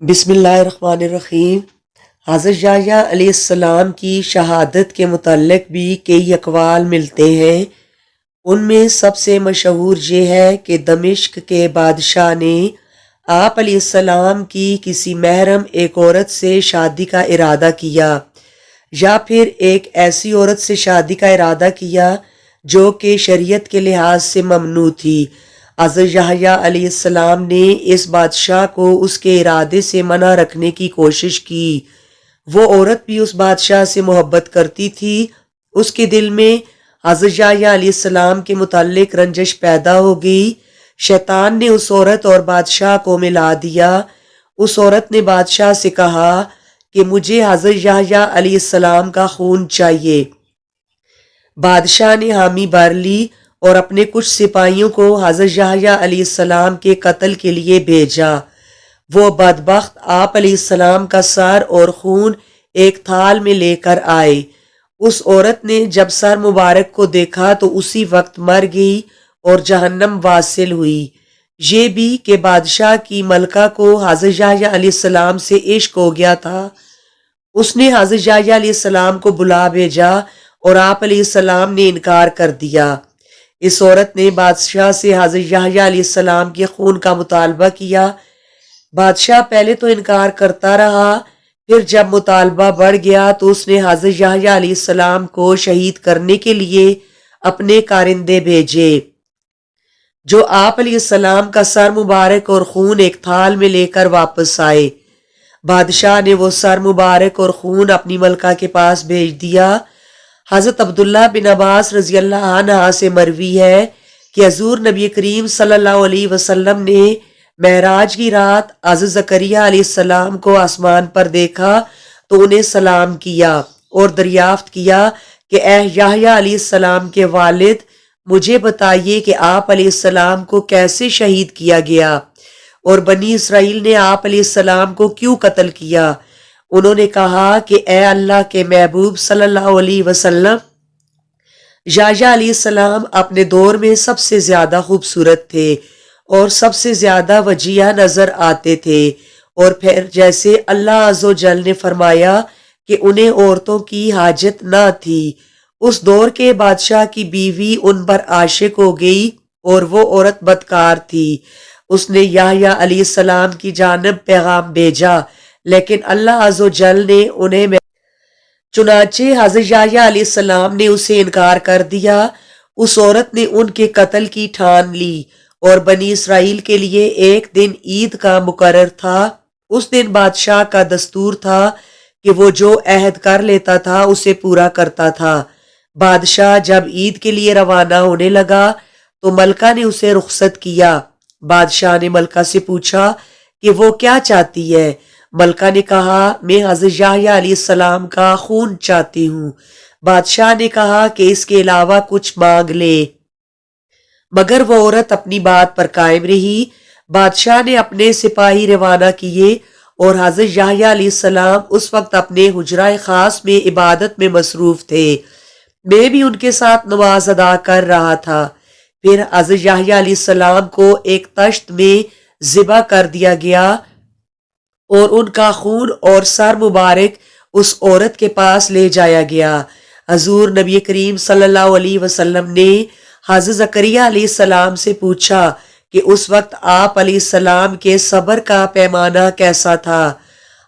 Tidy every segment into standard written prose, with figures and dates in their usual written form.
بسم اللہ الرحمن الرحیم۔ حضرت یحییٰ علیہ السلام کی شہادت کے متعلق بھی کئی اقوال ملتے ہیں۔ ان میں سب سے مشہور یہ ہے کہ دمشق کے بادشاہ نے آپ علیہ السلام کی کسی محرم ایک عورت سے شادی کا ارادہ کیا، یا پھر ایک ایسی عورت سے شادی کا ارادہ کیا جو کہ شریعت کے لحاظ سے ممنوع تھی۔ حضرت یحییٰ علیہ السلام نے اس بادشاہ کو اس کے ارادے سے منع رکھنے کی کوشش کی۔ وہ عورت بھی اس بادشاہ سے محبت کرتی تھی۔ اس کے دل میں حضرت یحییٰ علیہ السلام کے متعلق رنجش پیدا ہو گئی۔ شیطان نے اس عورت اور بادشاہ کو ملا دیا۔ اس عورت نے بادشاہ سے کہا کہ مجھے حضرت یحییٰ علیہ السلام کا خون چاہیے۔ بادشاہ نے حامی بھر لی اور اپنے کچھ سپاہیوں کو حضرت یحییٰ علیہ السلام کے قتل کے لیے بھیجا۔ وہ بدبخت آپ علیہ السلام کا سر اور خون ایک تھال میں لے کر آئے۔ اس عورت نے جب سر مبارک کو دیکھا تو اسی وقت مر گئی اور جہنم واصل ہوئی۔ یہ بھی کہ بادشاہ کی ملکہ کو حضرت یحییٰ علیہ السلام سے عشق ہو گیا تھا۔ اس نے حضرت یحییٰ علیہ السلام کو بلا بھیجا اور آپ علیہ السلام نے انکار کر دیا۔ اس عورت نے بادشاہ سے حضرت یحییٰ علیہ السلام کے خون کا مطالبہ کیا۔ بادشاہ پہلے تو انکار کرتا رہا، پھر جب مطالبہ بڑھ گیا تو اس نے حضرت یحییٰ علیہ السلام کو شہید کرنے کے لیے اپنے کارندے بھیجے، جو آپ علیہ السلام کا سر مبارک اور خون ایک تھال میں لے کر واپس آئے۔ بادشاہ نے وہ سر مبارک اور خون اپنی ملکہ کے پاس بھیج دیا۔ حضرت عبداللہ بن عباس رضی اللہ عنہ سے مروی ہے کہ حضور نبی کریم صلی اللہ علیہ وسلم نے معراج کی رات حضرت زکریا علیہ السلام کو آسمان پر دیکھا تو انہیں سلام کیا اور دریافت کیا کہ اے یحییٰ علیہ السلام کے والد، مجھے بتائیے کہ آپ علیہ السلام کو کیسے شہید کیا گیا اور بنی اسرائیل نے آپ علیہ السلام کو کیوں قتل کیا؟ انہوں نے کہا کہ اے اللہ کے محبوب صلی اللہ علیہ وسلم، یحییٰ علیہ السلام اپنے دور میں سب سے زیادہ خوبصورت تھے اور سب سے زیادہ وجیہ نظر آتے تھے، اور پھر جیسے اللہ عز و جل نے فرمایا کہ انہیں عورتوں کی حاجت نہ تھی، اس دور کے بادشاہ کی بیوی ان پر عاشق ہو گئی اور وہ عورت بدکار تھی۔ اس نے یحییٰ علیہ السلام کی جانب پیغام بھیجا، لیکن اللہ عز و جل نے انہیں چنانچہ حضرت یحییٰ علیہ السلام نے اسے انکار کر دیا۔ اس عورت نے ان کے قتل کی ٹھان لی اور بنی اسرائیل کے لیے ایک دن عید کا مقرر تھا۔ اس دن بادشاہ کا دستور تھا کہ وہ جو عہد کر لیتا تھا اسے پورا کرتا تھا۔ بادشاہ جب عید کے لیے روانہ ہونے لگا تو ملکہ نے اسے رخصت کیا۔ بادشاہ نے ملکہ سے پوچھا کہ وہ کیا چاہتی ہے؟ ملکہ نے کہا میں حضرت یحییٰ علیہ السلام کا خون چاہتی ہوں۔ بادشاہ نے کہا کہ اس کے علاوہ کچھ مانگ لے، مگر وہ عورت اپنی بات پر قائم رہی۔ بادشاہ نے اپنے سپاہی روانہ کیے اور حضرت یحییٰ علیہ السلام اس وقت اپنے حجرہ خاص میں عبادت میں مصروف تھے۔ میں بھی ان کے ساتھ نماز ادا کر رہا تھا۔ پھر حضرت یحییٰ علیہ السلام کو ایک تشت میں ذبح کر دیا گیا اور ان کا خون اور سر مبارک اس عورت کے پاس لے جایا گیا۔ حضور نبی کریم صلی اللہ علیہ وسلم نے حضرت زکریا علیہ السلام سے پوچھا کہ اس وقت آپ علیہ السلام کے صبر کا پیمانہ کیسا تھا؟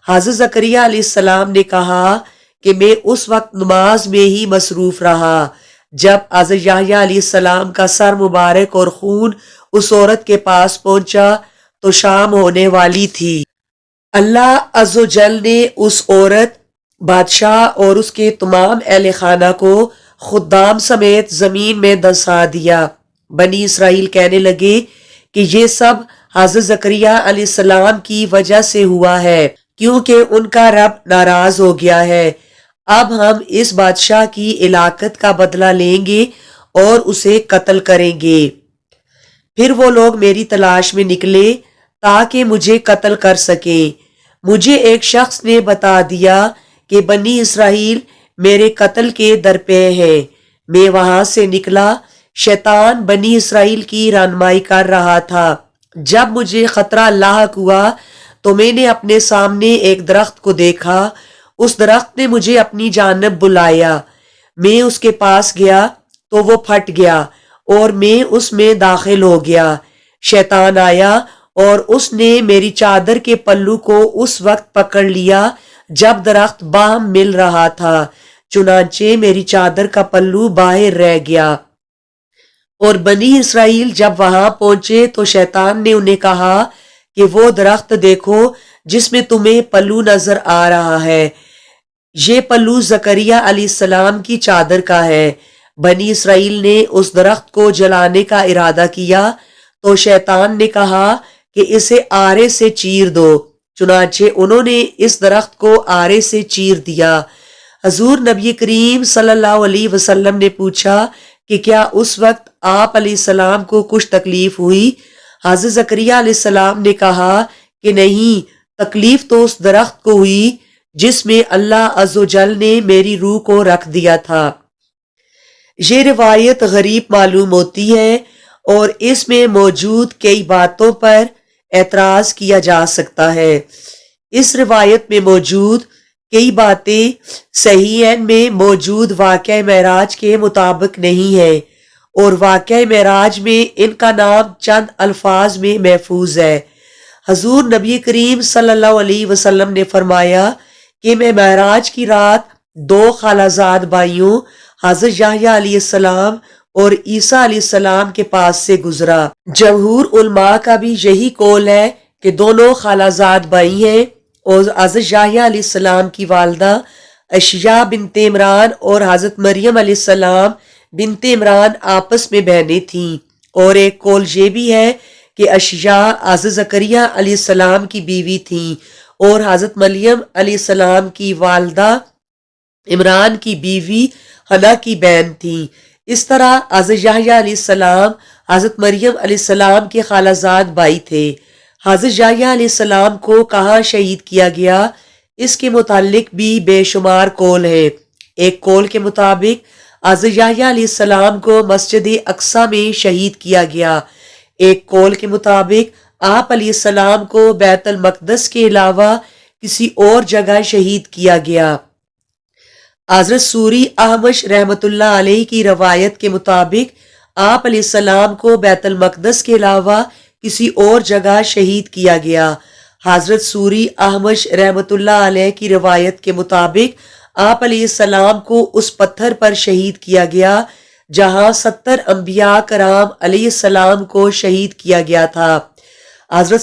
حضرت زکریا علیہ السلام نے کہا کہ میں اس وقت نماز میں ہی مصروف رہا۔ جب حضرت یحییٰ علیہ السلام کا سر مبارک اور خون اس عورت کے پاس پہنچا تو شام ہونے والی تھی۔ اللہ عز و جل نے اس عورت، بادشاہ اور اس کے تمام اہل خانہ کو خدام سمیت زمین میں دسا دیا۔ بنی اسرائیل کہنے لگے کہ یہ سب حضرت زکریا علیہ السلام کی وجہ سے ہوا ہے، کیونکہ ان کا رب ناراض ہو گیا ہے۔ اب ہم اس بادشاہ کی ہلاکت کا بدلہ لیں گے اور اسے قتل کریں گے۔ پھر وہ لوگ میری تلاش میں نکلے تاکہ مجھے قتل کر سکیں۔ مجھے ایک شخص نے بتا دیا کہ بنی اسرائیل میرے قتل کے درپے ہیں۔ میں وہاں سے نکلا۔ شیطان بنی اسرائیل کی رہنمائی کر رہا تھا۔ جب مجھے خطرہ لاحق ہوا تو میں نے اپنے سامنے ایک درخت کو دیکھا، اس درخت نے مجھے اپنی جانب بلایا، میں اس کے پاس گیا تو وہ پھٹ گیا اور میں اس میں داخل ہو گیا۔ شیطان آیا اور اس نے میری چادر کے پلو کو اس وقت پکڑ لیا جب درخت باہم مل رہا تھا، چنانچہ میری چادر کا پلو باہر رہ گیا۔ اور بنی اسرائیل جب وہاں پہنچے تو شیطان نے انہیں کہا کہ وہ درخت دیکھو جس میں تمہیں پلو نظر آ رہا ہے، یہ پلو زکریا علیہ السلام کی چادر کا ہے۔ بنی اسرائیل نے اس درخت کو جلانے کا ارادہ کیا تو شیطان نے کہا کہ اسے آرے سے چیر دو، چنانچہ انہوں نے اس درخت کو آرے سے چیر دیا۔ حضور نبی کریم صلی اللہ علیہ وسلم نے پوچھا کہ کیا اس وقت آپ علیہ السلام کو کچھ تکلیف ہوئی؟ حضرت زکریا علیہ السلام نے کہا کہ نہیں، تکلیف تو اس درخت کو ہوئی جس میں اللہ عز و جل نے میری روح کو رکھ دیا تھا۔ یہ روایت غریب معلوم ہوتی ہے اور اس میں موجود کئی باتوں پر اعتراض کیا جا سکتا ہے۔ اس روایت میں موجود کئی باتیں صحیحین میں موجود واقعہ معراج کے مطابق نہیں ہیں، اور واقعہ معراج میں ان کا نام چند الفاظ میں محفوظ ہے۔ حضور نبی کریم صلی اللہ علیہ وسلم نے فرمایا کہ میں معراج کی رات دو خالہ زاد بھائیوں حضرت یحییٰ علیہ السلام اور عیسیٰ علیہ السلام کے پاس سے گزرا۔ جمہور علماء کا بھی یہی قول ہے کہ دونوں خالہ زاد بھائی ہیں، اور حضرت یحییٰ علیہ السلام کی والدہ اشیاء بنت عمران اور حضرت مریم علیہ السلام بنت عمران آپس میں بہنیں تھیں۔ اور ایک قول یہ بھی ہے کہ اشیاء حضرت زکریا علیہ السلام کی بیوی تھیں اور حضرت مریم علیہ السلام کی والدہ عمران کی بیوی حنا کی بہن تھیں۔ اس طرح حضرت یحییٰ علیہ السلام حضرت مریم علیہ السلام کے خالہ زاد بھائی تھے۔ حضرت یحییٰ علیہ السلام کو کہاں شہید کیا گیا، اس کے متعلق بھی بے شمار قول ہیں۔ ایک قول کے مطابق حضرت یحییٰ علیہ السلام کو مسجد اقصیٰ میں شہید کیا گیا۔ ایک قول کے مطابق آپ علیہ السلام کو بیت المقدس کے علاوہ کسی اور جگہ شہید کیا گیا۔ حضرت سوری احمش رحمۃ اللہ علیہ کی روایت کے مطابق آپ علیہ السلام کو بیت المقدس کے علاوہ کسی اور جگہ شہید کیا گیا۔ حضرت سوری احمش رحمۃ اللہ علیہ کی روایت کے مطابق آپ علیہ السلام کو اس پتھر پر شہید کیا گیا جہاں 70 انبیاء کرام علیہ السلام کو شہید کیا گیا تھا۔ حضرت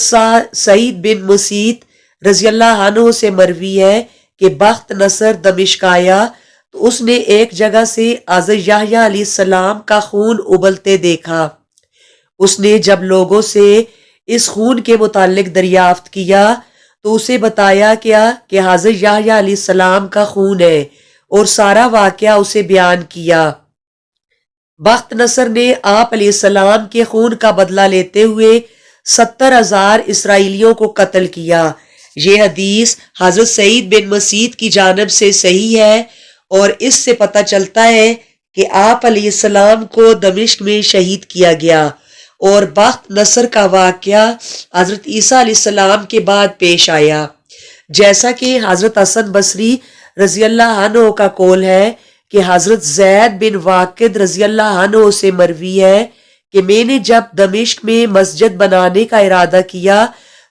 سعید بن مسیط رضی اللہ عنہ سے مروی ہے کہ بخت نصر دمشق آیا تو اس نے ایک جگہ سے حضرت یحییٰ علیہ السلام کا خون ابلتے دیکھا۔ اس نے جب لوگوں سے اس خون کے متعلق دریافت کیا تو اسے بتایا گیا کہ حضرت یحییٰ علیہ السلام کا خون ہے، اور سارا واقعہ اسے بیان کیا۔ بخت نصر نے آپ علیہ السلام کے خون کا بدلہ لیتے ہوئے 70,000 اسرائیلیوں کو قتل کیا۔ یہ حدیث حضرت سعید بن مسیط کی جانب سے صحیح ہے، اور اس سے پتہ چلتا ہے کہ آپ علیہ السلام کو دمشق میں شہید کیا گیا، اور بخت نصر کا واقعہ حضرت عیسیٰ علیہ السلام کے بعد پیش آیا۔ جیسا کہ حضرت حسن بصری رضی اللہ عنہ کا قول ہے کہ حضرت زید بن واقد رضی اللہ عنہ سے مروی ہے کہ میں نے جب دمشق میں مسجد بنانے کا ارادہ کیا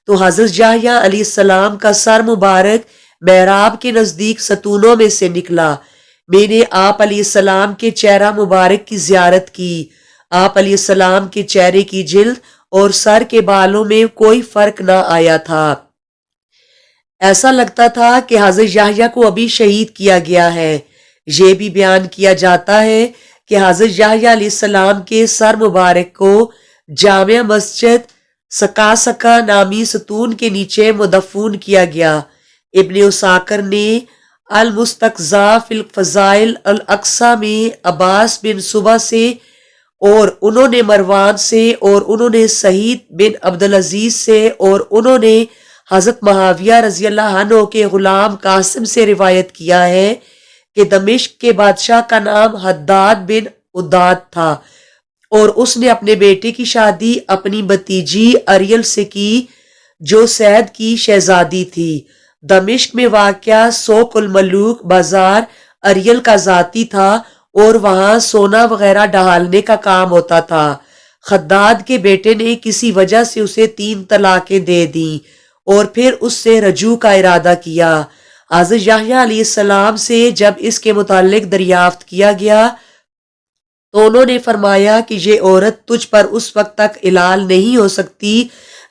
تو حضرت یحییٰ علیہ السلام کا سر مبارک محراب کے نزدیک ستونوں میں سے نکلا۔ میں نے آپ علیہ السلام کے چہرہ مبارک کی زیارت کی۔ آپ علیہ السلام کے چہرے کی جلد اور سر کے بالوں میں کوئی فرق نہ آیا تھا، ایسا لگتا تھا کہ حضرت یحییٰ کو ابھی شہید کیا گیا ہے۔ یہ بھی بیان کیا جاتا ہے کہ حضرت یحییٰ علیہ السلام کے سر مبارک کو جامع مسجد سکاسکا نامی ستون کے نیچے مدفون کیا گیا۔ ابن اساکر نے المستقزا فی الفضائل الاقصیٰ میں عباس بن صبح سے، اور انہوں نے مروان سے، اور انہوں نے سعید بن عبدالعزیز سے، اور انہوں نے حضرت معاویہ رضی اللہ عنہ کے غلام قاسم سے روایت کیا ہے کہ دمشق کے بادشاہ کا نام حداد بن عداد تھا، اور اس نے اپنے بیٹے کی شادی اپنی بھتیجی اریل سے کی جو سعد کی شہزادی تھی۔ دمشق میں واقع سوق الملوک بازار اریل کا ذاتی تھا اور وہاں سونا وغیرہ ڈھالنے کا کام ہوتا تھا۔ خداد کے بیٹے نے کسی وجہ سے اسے 3 طلاقیں دے دیں اور پھر اس سے رجوع کا ارادہ کیا۔ حضرت یحییٰ علیہ السلام سے جب اس کے متعلق دریافت کیا گیا تو انہوں نے فرمایا کہ یہ عورت تجھ پر اس وقت تک حلال نہیں ہو سکتی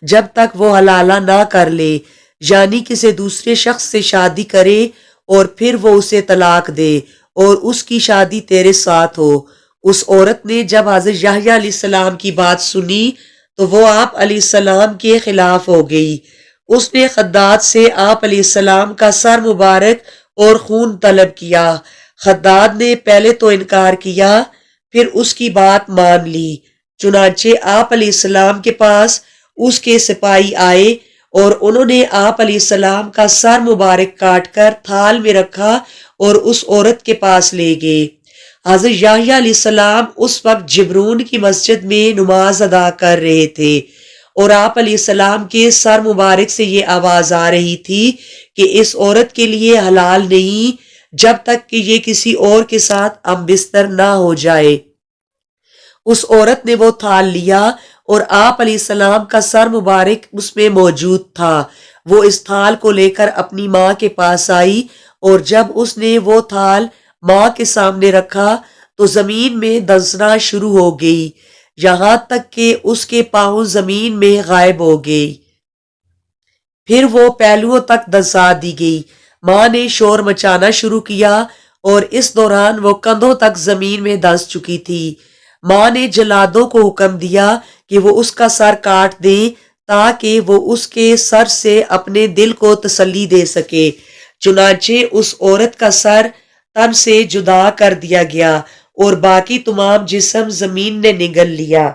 جب تک وہ حلالہ نہ کر لے، یعنی کسی دوسرے شخص سے شادی کرے اور پھر وہ اسے طلاق دے اور اس کی شادی تیرے ساتھ ہو۔ اس عورت نے جب حضرت یحییٰ علیہ السلام کی بات سنی تو وہ آپ علیہ السلام کے خلاف ہو گئی۔ اس نے خداد سے آپ علیہ السلام کا سر مبارک اور خون طلب کیا۔ خداد نے پہلے تو انکار کیا، پھر اس کی بات مان لی۔ چنانچہ آپ علیہ السلام کے پاس اس کے سپاہی آئے اور انہوں نے آپ علیہ السلام کا سر مبارک کاٹ کر تھال میں رکھا اور اس عورت کے پاس لے گئے۔ حضرت یحییٰ علیہ السلام اس وقت جبرون کی مسجد میں نماز ادا کر رہے تھے اور آپ علیہ السلام کے سر مبارک سے یہ آواز آ رہی تھی کہ اس عورت کے لیے حلال نہیں جب تک کہ یہ کسی اور کے ساتھ ہم بستر نہ ہو جائے۔ اس عورت نے وہ تھال لیا اور آپ علیہ السلام کا سر مبارک اس میں موجود تھا۔ وہ اس تھال کو لے کر اپنی ماں کے پاس آئی اور جب اس نے وہ تھال ماں کے سامنے رکھا تو زمین میں دنسنا شروع ہو گئی، یہاں تک کہ اس کے پاؤں زمین میں غائب ہو گئی۔ پھر وہ پہلوؤں تک دنسا دی گئی۔ ماں نے شور مچانا شروع کیا اور اس دوران وہ کندھوں تک زمین میں دنس چکی تھی۔ ماں نے جلادوں کو حکم دیا کہ وہ اس کا سر کاٹ دیں تاکہ وہ اس کے سر سے اپنے دل کو تسلی دے سکے۔ چنانچہ اس عورت کا سر تن سے جدا کر دیا گیا اور باقی تمام جسم زمین نے نگل لیا۔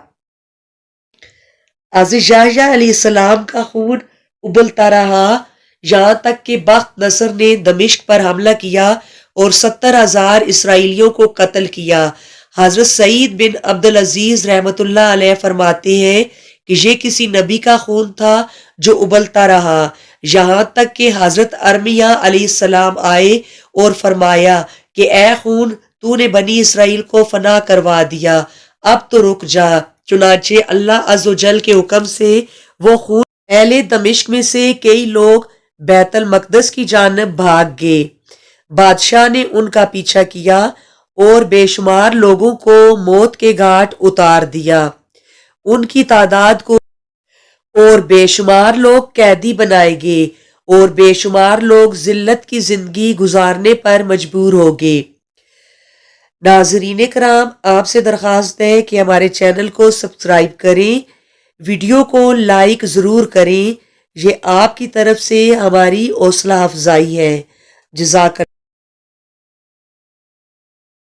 حضرت یحییٰ علیہ السلام کا خون ابلتا رہا یہاں تک کہ بخت نصر نے دمشق پر حملہ کیا اور 70,000 اسرائیلیوں کو قتل کیا۔ حضرت سعید بن عبدالعزیز رحمۃ اللہ علیہ فرماتے ہیں کہ یہ کسی نبی کا خون تھا جو ابلتا رہا یہاں تک کہ حضرت ارمیہ علیہ السلام آئے اور فرمایا کہ اے خون، تو نے بنی اسرائیل کو فنا کروا دیا، اب تو رک جا۔ چنانچہ اللہ عز و جل کے حکم سے وہ خون اہل دمشق میں سے کئی لوگ بیت المقدس کی جانب بھاگ گئے۔ بادشاہ نے ان کا پیچھا کیا اور بے شمار لوگوں کو موت کے گھاٹ اتار دیا۔ ان کی تعداد کو اور بے شمار لوگ قیدی بنائے گئے اور بے شمار لوگ ذلت کی زندگی گزارنے پر مجبور ہو گئے۔ ناظرین کرام، آپ سے درخواست ہے کہ ہمارے چینل کو سبسکرائب کریں، ویڈیو کو لائک ضرور کریں، یہ آپ کی طرف سے ہماری حوصلہ افزائی ہے۔ جزاک اللہ۔